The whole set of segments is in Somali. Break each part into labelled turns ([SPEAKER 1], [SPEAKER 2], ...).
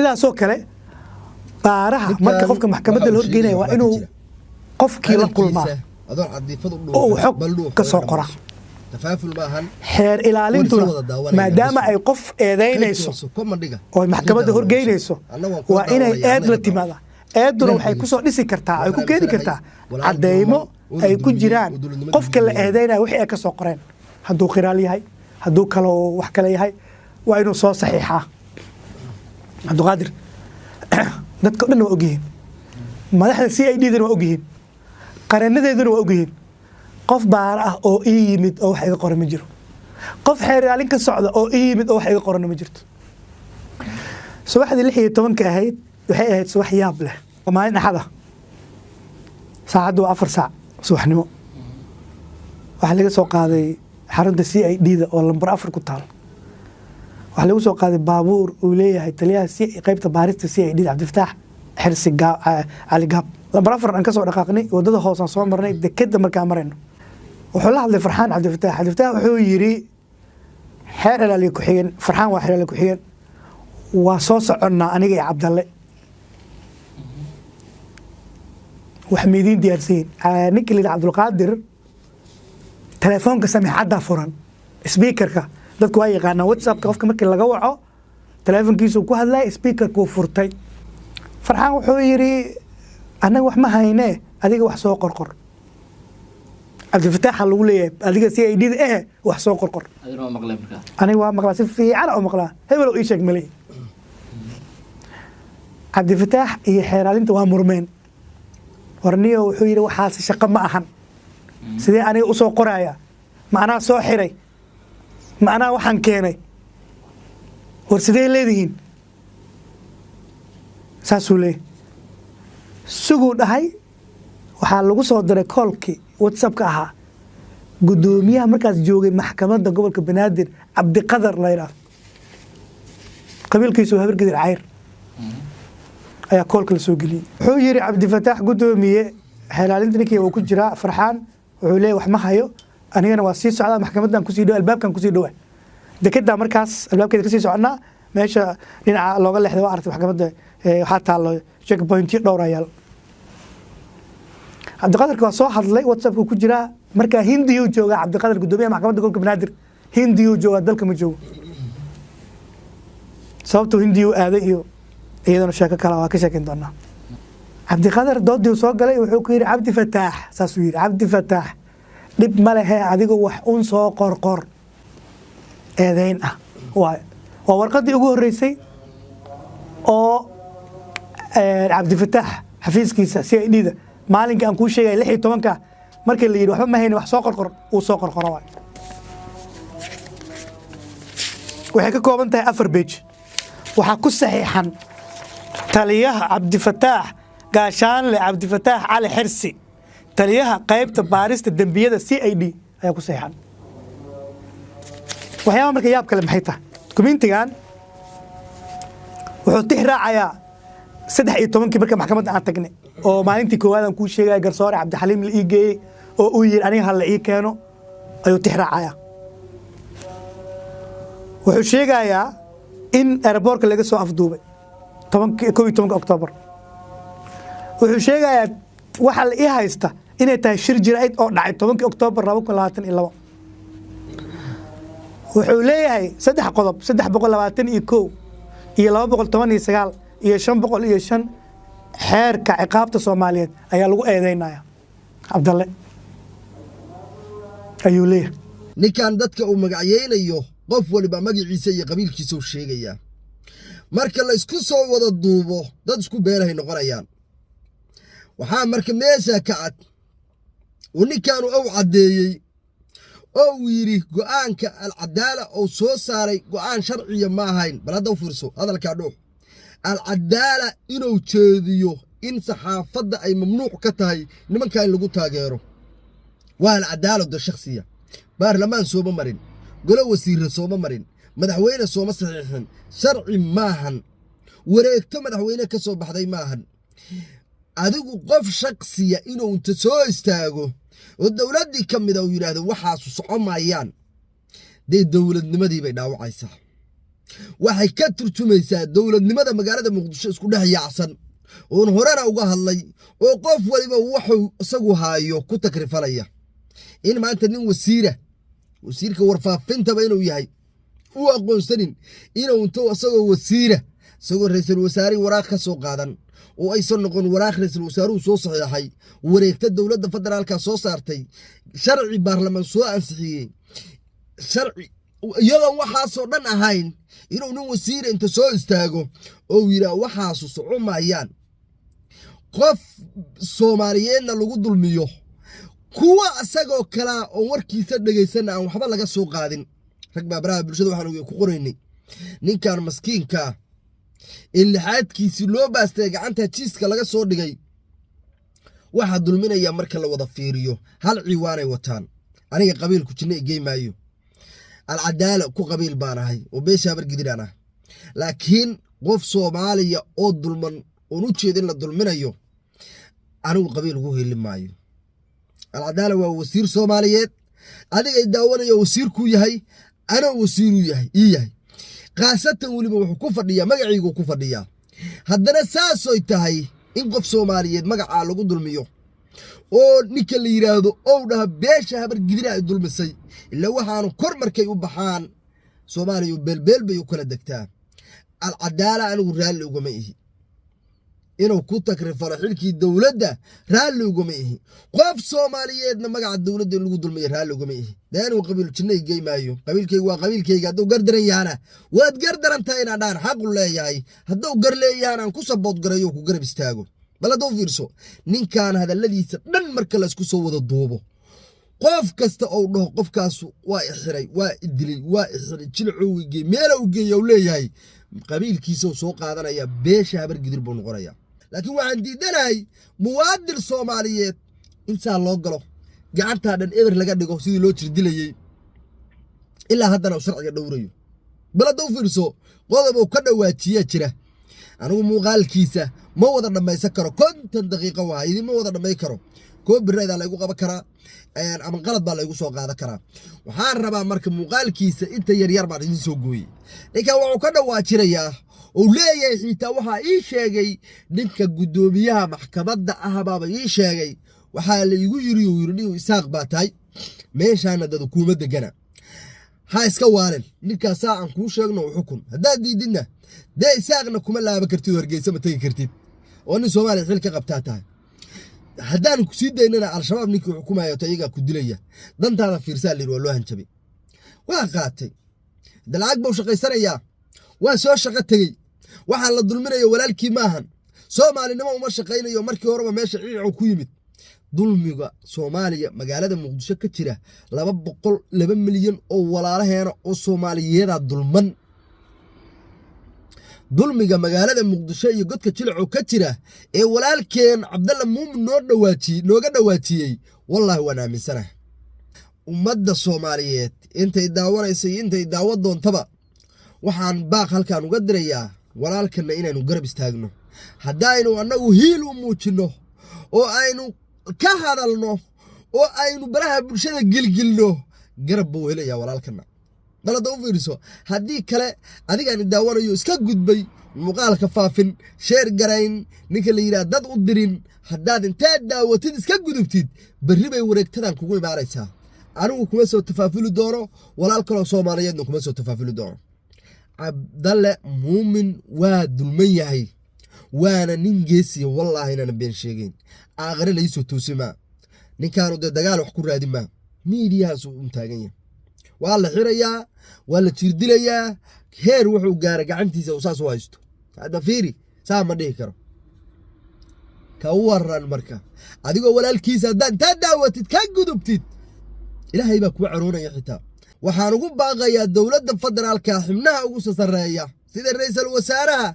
[SPEAKER 1] sidaasoo kale baaraha marka qofka maxkamadda la horgeynaya waa inuu qofkii la kulmaa oo xog ka soo qora xeer ilaalintuna maadaama ay qof eedaynayso oo maxkamadda horgeynayso waa inay eed la timaada eeduna waxay ku soo dhisi kartaa ay ku keeni kartaa cadeymo ay ku jiraan qofka la eedaynaya wixii ay ka soo qoreen hadduu qiraal yahay hadduu kaloo wax kale yahay waa inuu soo saxiixaa cabdiqaadir dadka dhan waa ogyihiin madaxda CID-dana waa ogyihiin qareenadeeduna waa ogyihiin qof baara ah oo ii yimid oo wax iga qoran ma jiro qof xeer ilaalin ka socda oo ii yimid oo wax iga qoran ma jirto subaxdii 16 ahayd waxay ahayd subax yaab leh oo maalin axada saacadu 4 saac subaxnimo waxa laga soo qaaday xarunta CID-da oo lambar 4 ku taal waxa lagu soo qaaday baabuur uu leeyahay taliyaha qaybta baarista CID Cabdifataax Xirsi Ali Gaab lambar 4 aan ka soo dhaqaaqnay wadada hoos aan soo marnay dekada markaa marayno wuxuu la hadlay Farxaan Cabdifataax wuxuu yiri xeer ilaaliye ku xigeen Farxaan waa xeer ilaaliye ku xigeen waa soo soconnaa aniga iyo Cabdalle wax meedin diyaarsiin ninka la Cabdulqaadir telefoonka samiicada furan speakerka dadku way yaqaanaan WhatsApp qofka markii laga waco telefoonkiisu ku hadlay speakerku furtay Farxaan wuxuu yiri anaga wax ma hayne adiga wax soo qorqor Cabdifataax lagu leeyahay adiga CID-da wax soo qorqor aniga waa maqlaa si fiican oo maqlaa hebel oo ii sheeg malay Cabdifataax iyo xeeraalinta waa murmeen warniyo wuxuu yiri waxaas shaqo ma ahan sidee aniga u soo qoraya macnaa soo xiray macnaa waxaan keenay war sidee leedihiin saasuu leeyahay sugu dhahay waxaa lagu soo diray koolkii WhatsApp-ka ahaa gudoomiyaha markaas joogay maxkamadda gobolka Banaadir Cabdiqadar la yiraahdo qabiilkiisu habargidir cayr ayaa koolka la soo geliyay wuxuu yiri Cabdifataax gudoomiye xeelaalinta ninkii uu ku jira Farxaan wuxuu leeyahay wax ma hayo anigana waa sii socdaa maxkamaddan ku sii dhow albaabkan ku sii dhow dekada markaas albaabkeeda ka sii soconnaa meesha dhinaca looga leexday waa aragtay maxkamadda waxaa taalo checkpoint dhowr ayaal Cabdiqaadir waa soo hadlay WhatsApp-ku ku jira marka Hindiyu jooga Cabdiqaadir gudoomiyaha maxkamadda gobolka Banaadir Hindiyu jooga dalka ma joogo sababtoo Hindiyu aaday iyo iyadana sheeko kale waa ka sheekin doonaa Cabdiqaadir doodii soo galay wuxuu ku yiri Cabdifataax saasuu yiri Cabdifataax dib ma lehe adiga wax un soo qorqor eedayn ah waa warqadii ugu horeysay oo Cabdifataax xafiiskiisa CID-da maalinka aan ku sheegay 16 markii la yiri waxba ma hayne wax soo qorqor uu soo qorqoro waxay ka kooban tahay 4 page waxa ku saxiixan taliyaha Cabdifataax gaashaanle Cabdifataax Ali Xirsi taliyaha qaybta baarista dambiyada CID ayaa ku saxiixan waxyaabo marka yaab kale maxay tahay dukumentigan wuxuu tixraacayaa 13 marka maxkamadda aan tagnay oo maalintii koowaad aan ku sheegay garsoore Cabdixaliim la ii geeyay oo uu yiri aniga hal ii keeno ayuu tixraacayaa wuxuu sheegayaa in airportka laga soo afduubay 12 Oktoobar wuxuu sheegayaa waxa la ii haysta inay tahay shir jiraa'id oo dhacay 10 Oktoobar 2022 wuxuu leeyahay 3 qodob 321 iyo 219 iyo 505 xeerka ciqaabta Soomaaliyeed ayaa lagu eedeynaya Cabdalle ayuu leeyahay
[SPEAKER 2] ninkan dadka uu magacaynayo qof waliba magaciisa iyo qabiilkiisa uu sheegaya marka la isku soo wada duubo dad isku beelahay noqonayaan waxaa marka meesha ka cad oo ninkan uu cadeeyay oo yiri go'aanka al-cadaala oo soo saaray go'aan sharciya ma ahayn bal hadda u fiirso hadalka dhuux al-cadaala inuu jeediyo in saxaafadda ay mamnuuc ka tahay nimanka in lagu taageero waa al-cadaalada shakhsiya baarlamaan sooma marin golo wasiir sooma marin madaxweyne sooma saxiixin sharci maahan wareegto madaxweyne ka soo baxday maahan adigu qof shakhsiya inuu inta soo istaago oo dawladii kamid ah uu yiraahdo waxaas socomayaan day dawladnimadii bay dhaawacaysaa waxay ka turjumaysaa dowladnimada magaalada muqdisho isku dhex yaacsan oon horena uga hadlay oo qof waliba wuxuu isagu haayo ku takrifalaya in maanta nin wasiirka warfaafintaba inuu yahay uu aqoonsanin inuu intuu isagoo wasiira isagoo ra'iisul wasaare waraaq ka soo qaadan oo aysan noqon waraaq ra'iisul wasaaruhu soo saxiixay wareegta dowladda federaalka soo saartay sharci baarlamaan soo ansixiyay sharci iyadoo waxaasoo dhan ahayn inuu nin wasiira inta soo istaago oo yidhaa waxaasu socomayaan qof Soomaaliyeedna lagu dulmiyo kuwa asagoo kala oo warkiisa dhageysan aan waxba laga soo qaadin rag baraha bulshada waxaan ku qoraynay ninkan maskiinka ilhaadkiisi loo baastay gacanta jiiska laga soo dhigay waxa dulminaya marka la wada fiiriyo hal ciwaanay wataan aniga qabiilku jinay geeymaayo العدالة كو قبيل بانهاي وبيشا برقدرانا لكن قف صوماليا او الظلمن ونوتشيدين للظلمين ايو انو قبيل هو اللي مايو العدالة ووسير صوماليات اديك يداوانا يا وسير كو يهي انا وسيرو يهي ايهي قاسة ولي بوحو فرديا مقعيقو كو فرديا هدنا ساسو يتهي ان قف صوماليات مقعا لغو ظلميو oo ninka la yiraahdo oo dhaha beesha habar gidira dulmisay illa waxaanu kor markay u baxaan Soomaaliya beelbeel bay u kala degtaa al-cadaalada anigu raali ugama ihi inuu ku takrifalo xilkii dawladda raali ugama ihi qof Soomaaliyeedna magaca dawladda in lagu dulmiyo raali ugama ihi daanu qabiil jinnay geeymaayo qabiilkayga waa qabiilkayga haduu gardaran yaana waad gardarantaa inaan dhaan xaq u leeyahay haduu gar leeyahay aan ku sabood garayo ku garab istaago bal haduu fiirso ninkan hadaladiisa dhan marka la isku soo wada duubo qof kasta oo dhaho qofkaas waa xiray waa idilay waa xiray jilcowgii meel uu geeyo leeyahay qabiilkiisa soo qaadanaya beesha habar gidir buu noqonaya laakiin waxaan diidanahay muwaadin Soomaaliyeed inta loo galo gacanta dhan eber laga dhigo sidii loo jirdilayay ilaa haddana sharciga dhowrayo bal haduu fiirso qodob uu ka dhawaajiya jira anigu muuqaalkiisa ma wada dhamaysan karo 50 daqiiqo waa idin ma wada dhamay karo koo birayda la igu qaban karaa ama qalad baa la igu soo qaadan karaa waxaan rabaa marka muuqaalkiisa inta yar baan idin soo gooyay ninka wuxuu ka dhawaajirayaa oo leeyahay xitaa waxa ii sheegay ninka gudoomiyaha maxkamadda ah baaba ii sheegay waxa la igu yiri isaaq baa tahay meeshaana dad kuma degana ha iska waalan ninka saacan ku sheegno xukun hadaa diidina ده isaaqna kuma laaba kartid wargeysa ma tagi kartid oo nin Soomaali xil ka qabtaa tahay hadaan ku sii daynana al-shabaab ninkii xukumayo tayiga ku dilaya dantaada fiirsaa leer waa loo hanjabay waa qaatay dalacag buu shaqaysanaya waa soo shaqo tagay waxa la dulminayo walaalkii maahan Soomaalinimo uma shaqaynayo markii horeba meesha ciicu ku yimid dulmiga Soomaaliya magaalada Muqdisho ka jira 200 milyan oo walaalaheena oo Soomaaliyeed dulman dulmiga magaalada Muqdisho iyo godka jilcu ka jira ee walaalkeen Cabdalla Muumin nooga dhawaajiyay wallahi waan aaminsanahay ummadda Soomaaliyeed intay daawanayso intay daawad doontaba waxaan baaq halkaan uga dirayaa walaalkana inaanu garab istaagno hadaynu anagu hiil u muujino oo aynu ka hadalno oo aynu baraha bulshada gilgilno garab buu helayaa walaalkana balada u fiirso hadii kale adiga aan daawanayo iska gudbay muuqaalka faafin share garayn ninka la yiraahdo dad u dirin hadaad inta daawatid iska gudubtid bari bay wareegtadan kugu imaaraysaa anigu kuma soo tafaafuli doono walaalkana Soomaaliyeedna kuma soo tafaafuli doono Cabdalla Muumin waa dulman yahay waana nin geesi wallahi inaan been sheegin aakhire la isoo toosima ninkaanu dagaal wax ku raadin ma miidiyahaas u taagan yahay waa la xirayaa waa la jirdilayaa heer wuxuu gaar gacantiisa oo saas u haysto hada fiiri saa ma dhihi karo ka waran marka adigoo walaalkiisa hadaan ta daawatid ka gudubtid ilaahay baa ku caroonaya xitaa waxaan ugu baaqayaa dawladda federaalka xubnaha ugu sareeya sida ra'iisul wasaaraha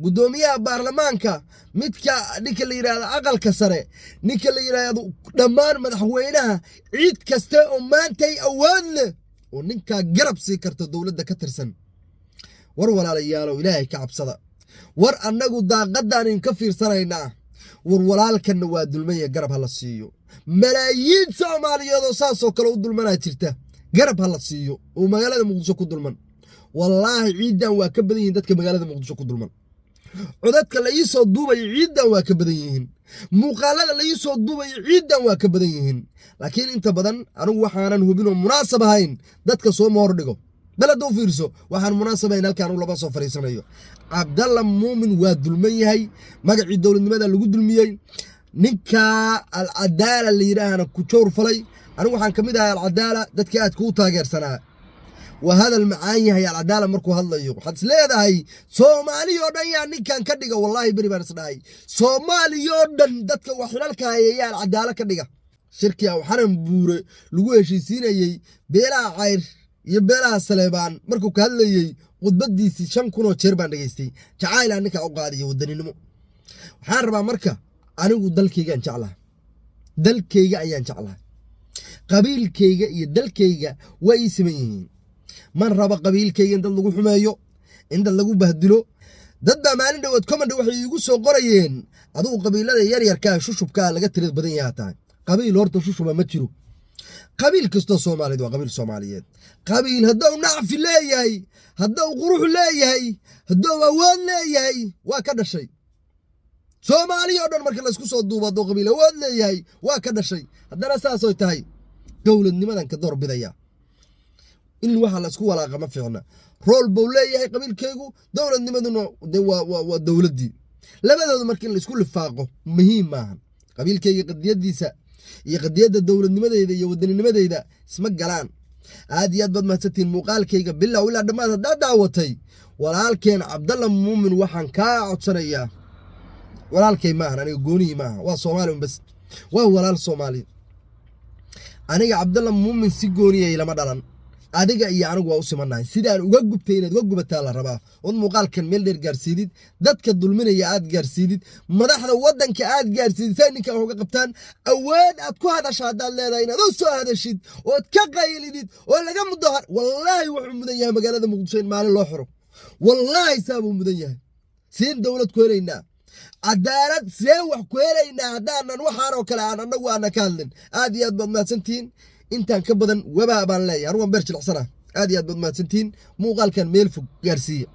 [SPEAKER 2] gudoomiyaha baarlamaanka midka ninka la yiraahdo aqalka sare ninka la yiraahdo dhammaan madaxweynaha ciid kasta oo maantay awood leh oo ninka garab si karto dawladda ka tirsan war walaalayaal ilaahay ka cabsada war anagu daaqadan in ka fiirsanayna war walaalkan waa dulmaya garab hala siiyo malaayiin Soomaaliyeed oo saasoo kale u dulmanaa jirta garab hala siiyo oo magaalada Muqdisho ku dulman والله عيدا وكبدين دتك مقالة مقدسة كدلمان عددك اللي يسود دوبي عيدا وكبدين مقالة اللي يسود دوبي عيدا وكبدين لكن انت بدن أروح أنا نهبينهم مناسبة هين دتك سو موردقو بلدو فيرسو وحن مناسبة هنا كانوا لباسو فريسانيو عبد الله مؤمن وادلمي هي مقعد الدولة لماذا اللي قد الميين نكا العدالة اللي يراهنا كتشور فلي أنا وحن كمدها العدالة دتك أتكو تاجر سنة وهذا المعاني هي العدالة مركو هلا يو حتى ليه هي سومالي يودن يعني كان كدقة والله بري برسناي سومالي يودن دتك وحلالك هي العدالة كدقة شركة وحرم بورة لقوه شي سينا يي بيلا عير يبيلا سليبان مركو كهلا يي ودبدي سي شن كونو تشيربان دقيستي تعال عنك أوقادي ودني نمو حاربا مركا أنا ودلكيجا إن شاء الله دلكيجا أي إن شاء الله قبيل كيجا يدل كيجا ويسمين من ربى قبيل كيجا إن دلقو حمايو إن دلقو بهدلو ضد مالين دوت كمان دو وحي يقصوا قريين أدو قبيل هذا يرير كا شوشب كا لقى تريد بدنياتها قبيل هورتو شوشب ما تشرو قبيل كستو صومالي دو قبيل صوماليات قبيل هدو نعف لا يهي هدو قروح لا يهي هدو أوان لا يهي وكذا شيء سومالي أردن مركز لسكو صدوا بدو قبيلة ولا يهي وكذا شيء هذا أساسه تهي دولة نمدن كدور بدايا إن الواحد لسكو ولا قام فينا رول بولاي هي قبيل كيجو دولة نمدن والدولة دي لماذا مركز لسكو لفاقه مهم معهم قبيل كيجي قد يدي سا يقد الدولة نمدن إذا يودن نمدن إذا اسمك جلان عادي يد بد ما تتين مقال كيجا بالله ولا دماغ دا دعوتي ولكن عبد الله مؤمن وحن كاعد سنيا walaalkay maahan aniga gooniyi maaha waa Soomaali bas waa walaal Soomaali aniga Cabdalla Muumin si gooniyay lama dhalan adiga iyo anigu waa u simanahay sidaan uga gubtay inaad uga gubataa la rabaa oo muuqaalkan meel dheer gaarsiidid dadka dulminaya aad gaarsiidid madaxda wadanka aad gaarsiidid ninka uga qabtaan awood aad ku hadashaa dad leedahay inaad u soo hadashid oo ka qaylidid oo laga mudahar wallahi wuxuu mudan yahay magaalada Muqdisho in maalin loo xiro wallahi saabuu mudan yahay siin dawlad ku helayna عدالة سوى كويلينا عدالنا وحارو كلا عنا نوانا كالن آدي أدبض ما سنتين إنتان كبضن وبابان لي أروان برش العصرة آدي أدبض ما سنتين مو قال كان ميلفو قارسية